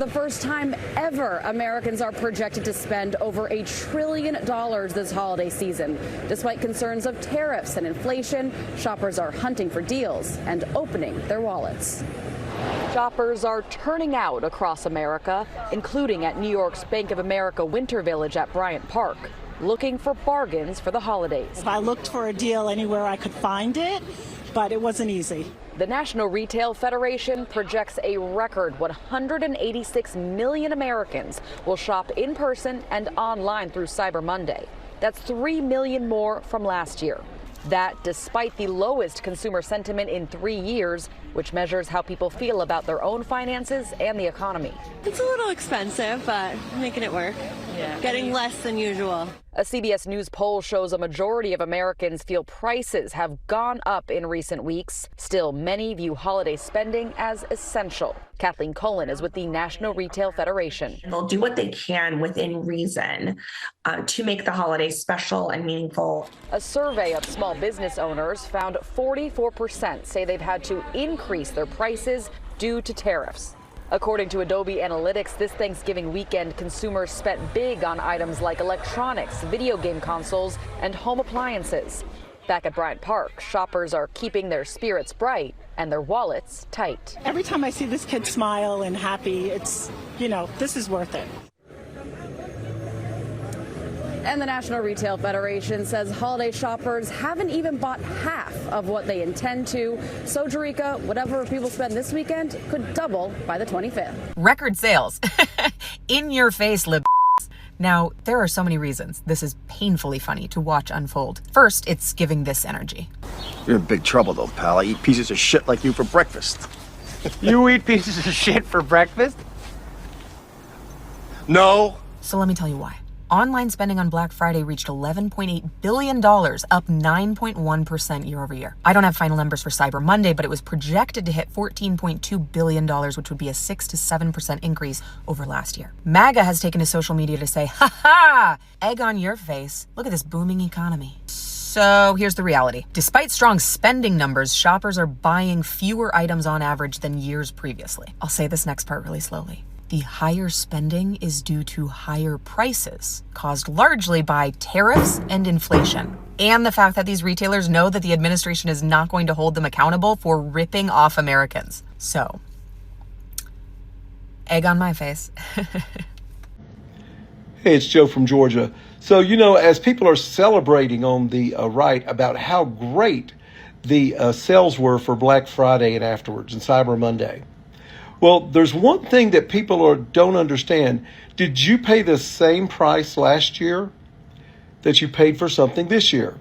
The first time ever Americans are projected to spend over $1 trillion this holiday season. Despite concerns of tariffs and inflation, shoppers are hunting for deals and opening their wallets. Shoppers are turning out across America, including at New York's Bank of America Winter Village at Bryant Park, looking for bargains for the holidays. I looked for a deal anywhere I could find it, but it wasn't easy. The National Retail Federation projects a record 186 million Americans will shop in person and online through Cyber Monday. That's 3 million more from last year. That despite the lowest consumer sentiment in 3 years, which measures how people feel about their own finances and the economy. It's a little expensive, but making it work. Getting less than usual. A CBS News poll shows a majority of Americans feel prices have gone up in recent weeks. Still, many view holiday spending as essential. Kathleen Cullen is with the National Retail Federation. They'll do what they can within reason to make the holiday special and meaningful. A survey of small business owners found 44% say they've had to increase their prices due to tariffs. According to Adobe Analytics, this Thanksgiving weekend, consumers spent big on items like electronics, video game consoles, and home appliances. Back at Bryant Park, shoppers are keeping their spirits bright and their wallets tight. Every time I see this kid smile and happy, it's, this is worth it. And the National Retail Federation says holiday shoppers haven't even bought half of what they intend to. So, Jerika, whatever people spend this weekend could double by the 25th. Record sales. In your face, lib. Now, there are so many reasons this is painfully funny to watch unfold. First, it's giving this energy. You're in big trouble, though, pal. I eat pieces of shit like you for breakfast. You eat pieces of shit for breakfast? No. So let me tell you why. Online spending on Black Friday reached $11.8 billion, up 9.1% year over year. I don't have final numbers for Cyber Monday, but it was projected to hit $14.2 billion, which would be a 6 to 7% increase over last year. MAGA has taken to social media to say, ha ha, egg on your face. Look at this booming economy. So here's the reality. Despite strong spending numbers, shoppers are buying fewer items on average than years previously. I'll say this next part really slowly. The higher spending is due to higher prices, caused largely by tariffs and inflation, and the fact that these retailers know that the administration is not going to hold them accountable for ripping off Americans. So, egg on my face. Hey, it's Joe from Georgia. So, as people are celebrating on the right about how great the sales were for Black Friday and afterwards and Cyber Monday, well, there's one thing that people don't understand. Did you pay the same price last year that you paid for something this year?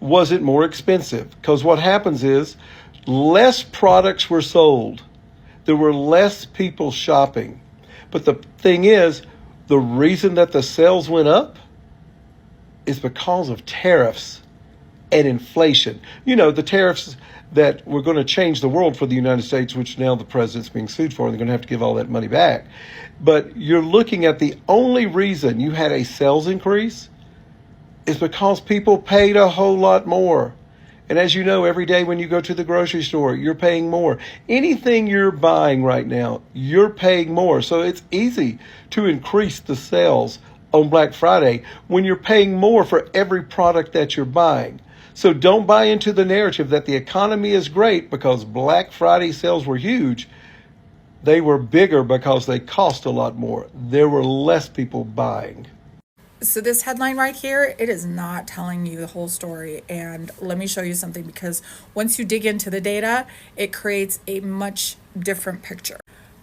Was it more expensive? Because what happens is less products were sold. There were less people shopping. But the thing is, the reason that the sales went up is because of tariffs and inflation. The tariffs that were going to change the world for the United States, which now the president's being sued for, and they're going to have to give all that money back. But you're looking at the only reason you had a sales increase is because people paid a whole lot more. And as you know, every day when you go to the grocery store, you're paying more. Anything you're buying right now, you're paying more. So it's easy to increase the sales on Black Friday when you're paying more for every product that you're buying. So don't buy into the narrative that the economy is great because Black Friday sales were huge. They were bigger because they cost a lot more. There were less people buying. So this headline right here, it is not telling you the whole story. And let me show you something, because once you dig into the data, it creates a much different picture.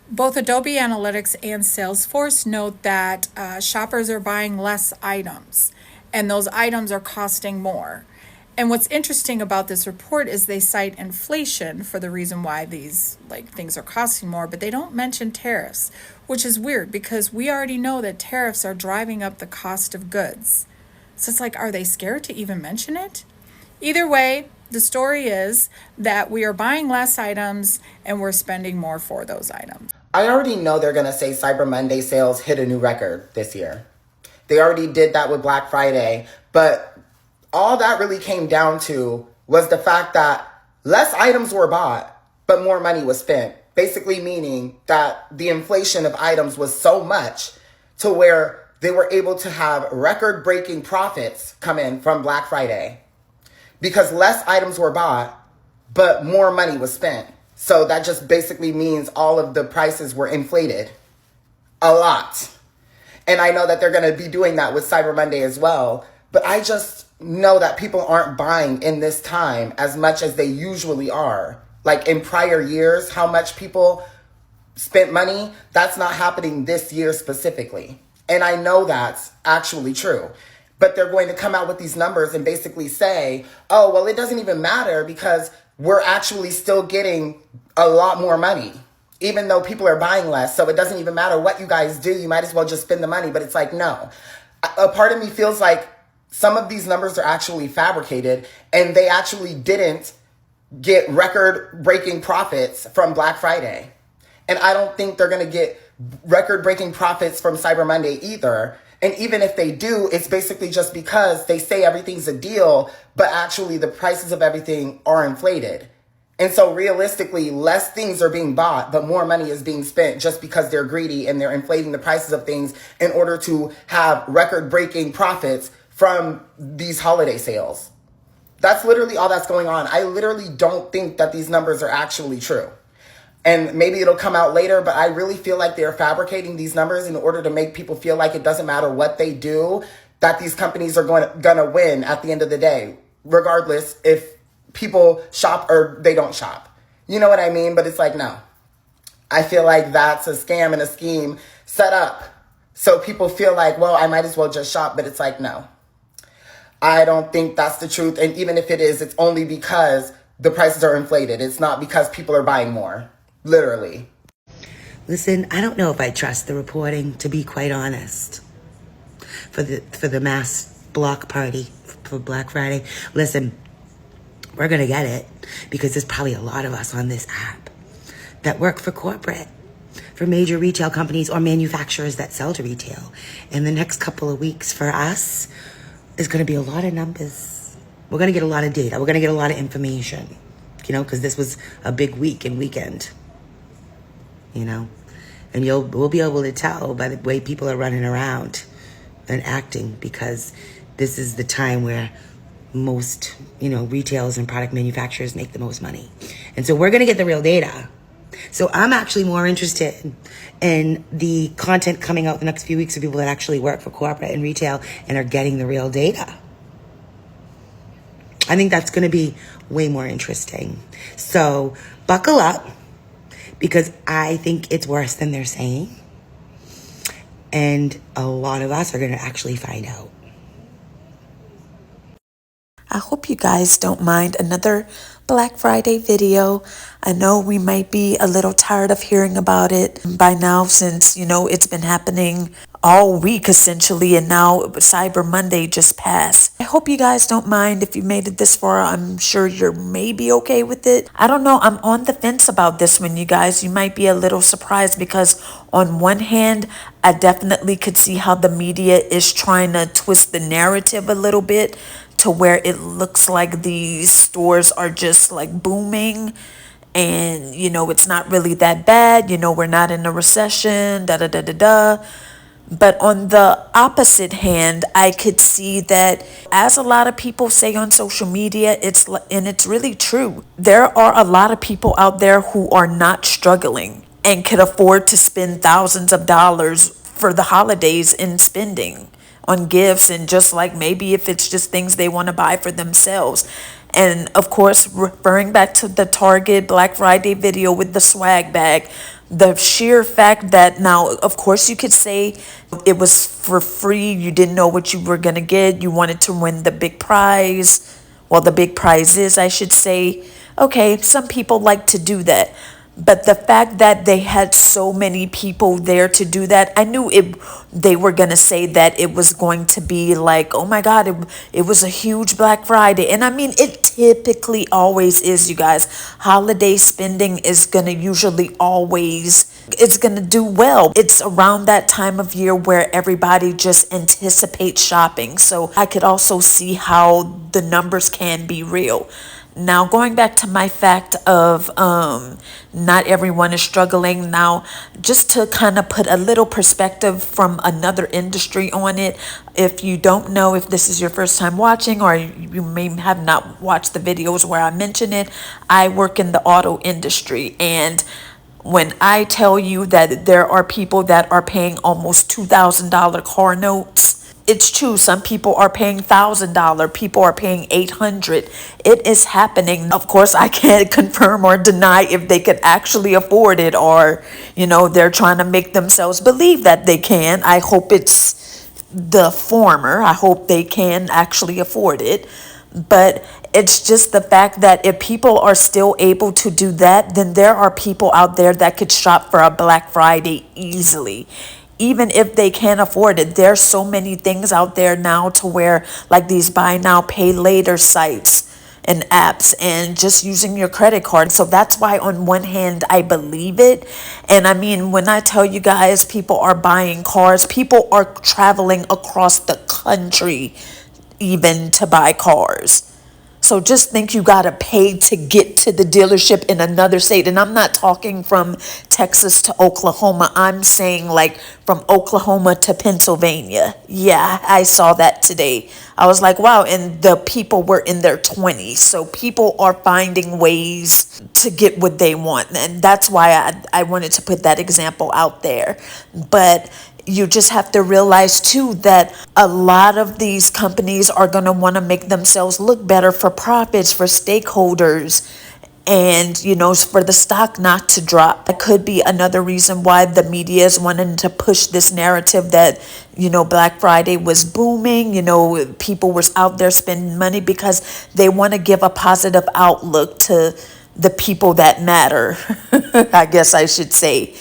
Both Adobe Analytics and Salesforce note that shoppers are buying less items, and those items are costing more. And what's interesting about this report is they cite inflation for the reason why these things are costing more, but they don't mention tariffs, which is weird because we already know that tariffs are driving up the cost of goods. So it's are they scared to even mention it? Either way, the story is that we are buying less items and we're spending more for those items. I already know they're going to say Cyber Monday sales hit a new record this year. They already did that with Black Friday, but all that really came down to was the fact that less items were bought, but more money was spent. basically meaning that the inflation of items was so much to where they were able to have record-breaking profits come in from Black Friday because less items were bought, but more money was spent. So that just basically means all of the prices were inflated a lot. And I know that they're going to be doing that with Cyber Monday as well. But I just know that people aren't buying in this time as much as they usually are. Like in prior years, how much people spent money, that's not happening this year specifically. And I know that's actually true. But they're going to come out with these numbers and basically say, oh, well, it doesn't even matter because we're actually still getting a lot more money, even though people are buying less. So it doesn't even matter what you guys do. You might as well just spend the money. But it's like, no. A part of me feels like some of these numbers are actually fabricated and they actually didn't get record-breaking profits from Black Friday. And I don't think they're going to get record-breaking profits from Cyber Monday either. And even if they do, it's basically just because they say everything's a deal, but actually the prices of everything are inflated. And so realistically, less things are being bought, but more money is being spent just because they're greedy and they're inflating the prices of things in order to have record-breaking profits from these holiday sales. That's literally all that's going on. I literally don't think that these numbers are actually true. And maybe it'll come out later, but I really feel like they're fabricating these numbers in order to make people feel like it doesn't matter what they do, that these companies are gonna win at the end of the day, regardless if people shop or they don't shop. You know what I mean? But it's like, no. I feel like that's a scam and a scheme set up so people feel like, well, I might as well just shop, but it's like, no. I don't think that's the truth. And even if it is, it's only because the prices are inflated. It's not because people are buying more. Literally. Listen, I don't know if I trust the reporting, to be quite honest, for the mass block party for Black Friday. Listen, we're going to get it because there's probably a lot of us on this app that work for corporate, for major retail companies or manufacturers that sell to retail. And the next couple of weeks for us is going to be a lot of numbers. We're going to get a lot of data. We're going to get a lot of information, you know, because this was a big week and weekend. You know, and we'll be able to tell by the way people are running around and acting, because this is the time where most, you know, retailers and product manufacturers make the most money. And so we're going to get the real data. So I'm actually more interested in the content coming out the next few weeks of people that actually work for corporate and retail and are getting the real data. I think that's going to be way more interesting. So buckle up, because I think it's worse than they're saying. And a lot of us are going to actually find out. I hope you guys don't mind another Black Friday video. I know we might be a little tired of hearing about it by now, since, you know, it's been happening all week essentially, and now Cyber Monday just passed. I hope you guys don't mind if you made it this far. I'm sure you're maybe okay with it. I don't know. I'm on the fence about this one, you guys. You might be a little surprised because on one hand, I definitely could see how the media is trying to twist the narrative a little bit to where it looks like these stores are just like booming and, you know, it's not really that bad. You know, we're not in a recession, da-da-da-da-da. But on the opposite hand, I could see that, as a lot of people say on social media, it's really true. There are a lot of people out there who are not struggling and can afford to spend thousands of dollars for the holidays in spending on gifts, and just like maybe if it's just things they want to buy for themselves. And of course, referring back to the Target Black Friday video with the swag bag, the sheer fact that now, of course, you could say it was for free. You didn't know what you were going to get. You wanted to win the big prize. Well, the big prizes, I should say. Okay, some people like to do that. But the fact that they had so many people there to do that, I knew they were going to say that it was going to be like, oh my God, it was a huge Black Friday. And I mean, it typically always is, you guys. Holiday spending is going to usually always, it's going to do well. It's around that time of year where everybody just anticipates shopping. So I could also see how the numbers can be real. Now, going back to my fact of not everyone is struggling. Now, just to kind of put a little perspective from another industry on it, if you don't know, if this is your first time watching or you may have not watched the videos where I mention it, I work in the auto industry. And when I tell you that there are people that are paying almost $2,000 car notes, it's true. Some people are paying $1,000. People are paying $800. It is happening. Of course, I can't confirm or deny if they could actually afford it, or, they're trying to make themselves believe that they can. I hope it's the former. I hope they can actually afford it. But it's just the fact that if people are still able to do that, then there are people out there that could shop for a Black Friday easily. Even if they can't afford it, there's so many things out there now to where, like these buy now, pay later sites and apps, and just using your credit card. So that's why on one hand, I believe it. And I mean, when I tell you guys, people are buying cars, people are traveling across the country even to buy cars. So just think you got to pay to get to the dealership in another state. And I'm not talking from Texas to Oklahoma. I'm saying like from Oklahoma to Pennsylvania. Yeah, I saw that today. I was like, wow. And the people were in their 20s. So people are finding ways to get what they want. And that's why I wanted to put that example out there. But you just have to realize too that a lot of these companies are going to want to make themselves look better for profits, for stakeholders, and for the stock not to drop. That could be another reason why the media is wanting to push this narrative that Black Friday was booming, people were out there spending money, because they want to give a positive outlook to the people that matter. I guess I should say.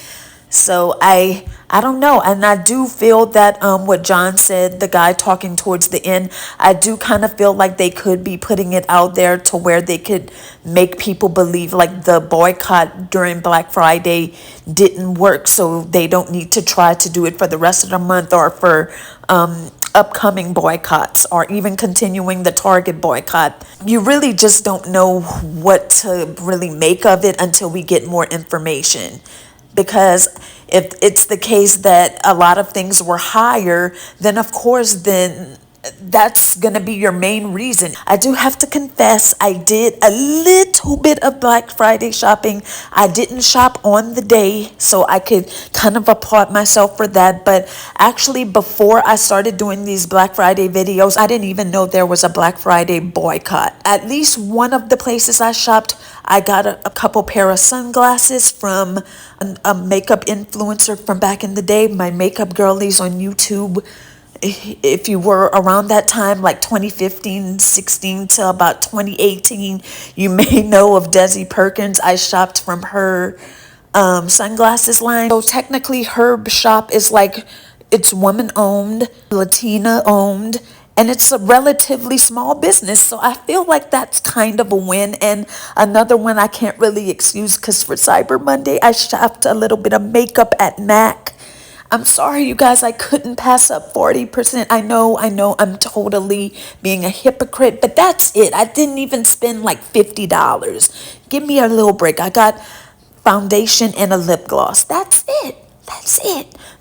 So I don't know. And I do feel that what John said, the guy talking towards the end, I do kind of feel like they could be putting it out there to where they could make people believe like the boycott during Black Friday didn't work. So they don't need to try to do it for the rest of the month, or for upcoming boycotts, or even continuing the Target boycott. You really just don't know what to really make of it until we get more information. Because if it's the case that a lot of things were higher, then of course, then that's going to be your main reason. I do have to confess, I did a little bit of Black Friday shopping. I didn't shop on the day, so I could kind of applaud myself for that. But actually, before I started doing these Black Friday videos, I didn't even know there was a Black Friday boycott. At least one of the places I shopped, I got a couple pair of sunglasses from a makeup influencer from back in the day, my makeup girlies on YouTube. If you were around that time, like 2015, 16 to about 2018, you may know of Desi Perkins. I shopped from her sunglasses line. So technically her shop is like, it's woman owned, Latina owned, and it's a relatively small business. So I feel like that's kind of a win. And another one I can't really excuse, because for Cyber Monday, I shopped a little bit of makeup at MAC. I'm sorry, you guys, I couldn't pass up 40%. I know, I'm totally being a hypocrite, but that's it. I didn't even spend like $50. Give me a little break. I got foundation and a lip gloss. That's it.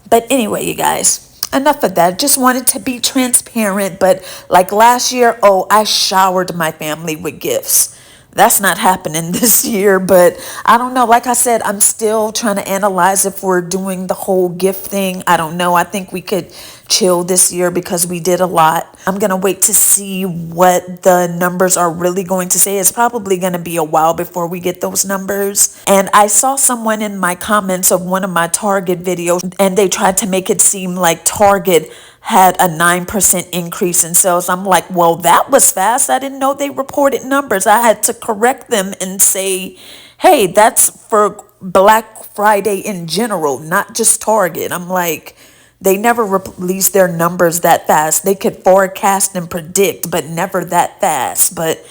But anyway, you guys, enough of that. Just wanted to be transparent. But like last year, I showered my family with gifts. That's not happening this year, but I don't know. Like I said, I'm still trying to analyze if we're doing the whole gift thing. I don't know. I think we could chill this year because we did a lot. I'm going to wait to see what the numbers are really going to say. It's probably going to be a while before we get those numbers. And I saw someone in my comments of one of my Target videos, and they tried to make it seem like Target had a 9% increase in sales. I'm like, well, that was fast. I didn't know they reported numbers. I had to correct them and say, hey, that's for Black Friday in general, not just Target. I'm like, they never release their numbers that fast. They could forecast and predict, but never that fast. But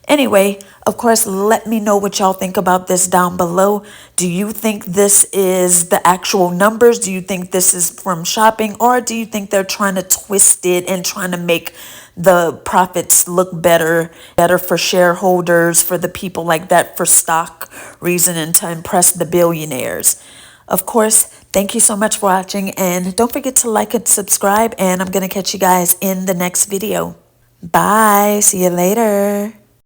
Anyway, of course, let me know what y'all think about this down below. Do you think this is the actual numbers? Do you think this is from shopping? Or do you think they're trying to twist it and trying to make the profits look better for shareholders, for the people like that, for stock reason, and to impress the billionaires? Of course, thank you so much for watching, and don't forget to like and subscribe, and I'm going to catch you guys in the next video. Bye. See you later.